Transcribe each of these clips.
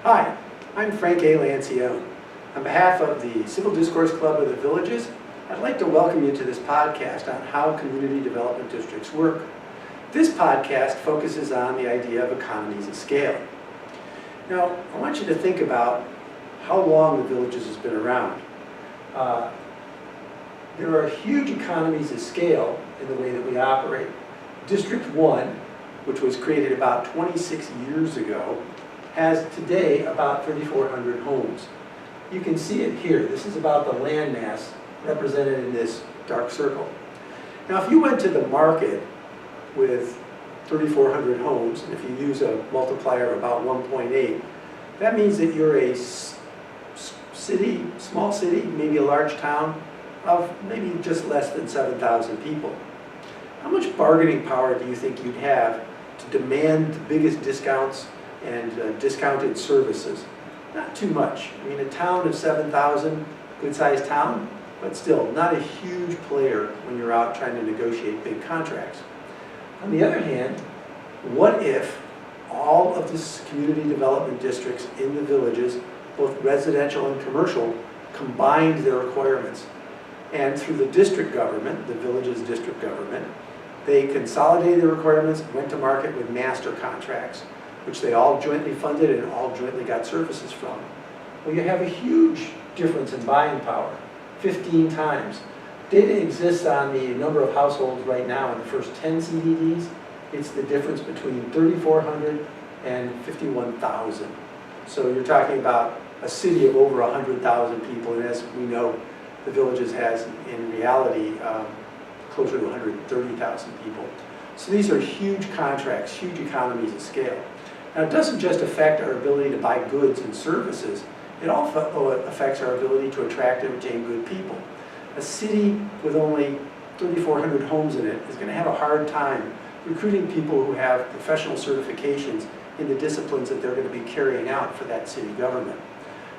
Hi, I'm Frank A. Lancione. On behalf of the Civil Discourse Club of the Villages, I'd like to welcome you to this podcast on how community development districts work. This podcast focuses on the idea of economies of scale. Now, I want you to think about how long the Villages has been around. There are huge economies of scale in the way that we operate. District 1, which was created about 26 years ago, has today about 3,400 homes. You can see it here. This is about the land mass represented in this dark circle. Now, if you went to the market with 3,400 homes, and if you use a multiplier of about 1.8, that means that you're a city, small city, maybe a large town of maybe just less than 7,000 people. How much bargaining power do you think you'd have to demand the biggest discounts and discounted services? Not too much. I mean, a town of 7,000, good-sized town, but still not a huge player when you're out trying to negotiate big contracts. On the other hand, what if all of the community development districts in the villages, both residential and commercial, combined their requirements? And through the district government, the village's district government, they consolidated the requirements, went to market with master contracts, which they all jointly funded and all jointly got services from. Well, you have a huge difference in buying power, 15 times. Data exists on the number of households right now in the first 10 CDDs. It's the difference between 3,400 and 51,000. So you're talking about a city of over 100,000 people, and as we know, the Villages has, in reality, closer to 130,000 people. So these are huge contracts, huge economies of scale. Now, it doesn't just affect our ability to buy goods and services, it also affects our ability to attract and retain good people. A city with only 3,400 homes in it is going to have a hard time recruiting people who have professional certifications in the disciplines that they're going to be carrying out for that city government.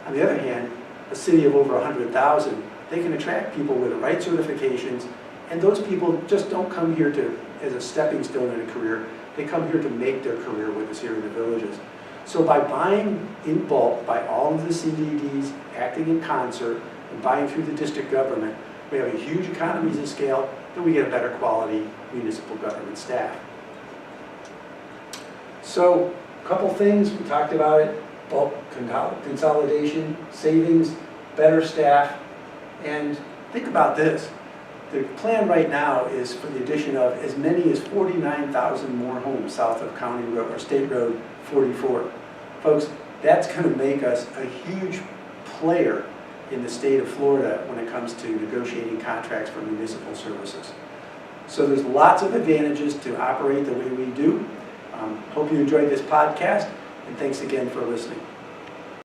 On the other hand, a city of over 100,000, they can attract people with the right certifications, and those people just don't come here as a stepping stone in a career. They come here to make their career with us here in the Villages. So by buying in bulk by all of the CDDs, acting in concert, and buying through the district government, we have a huge economies of scale, and we get a better quality municipal government staff. So a couple things, we talked about it: bulk consolidation, savings, better staff. And think about this. The plan right now is for the addition of as many as 49,000 more homes south of County Road or State Road 44. Folks, that's going to make us a huge player in the state of Florida when it comes to negotiating contracts for municipal services. So there's lots of advantages to operate the way we do. Hope you enjoyed this podcast, and thanks again for listening.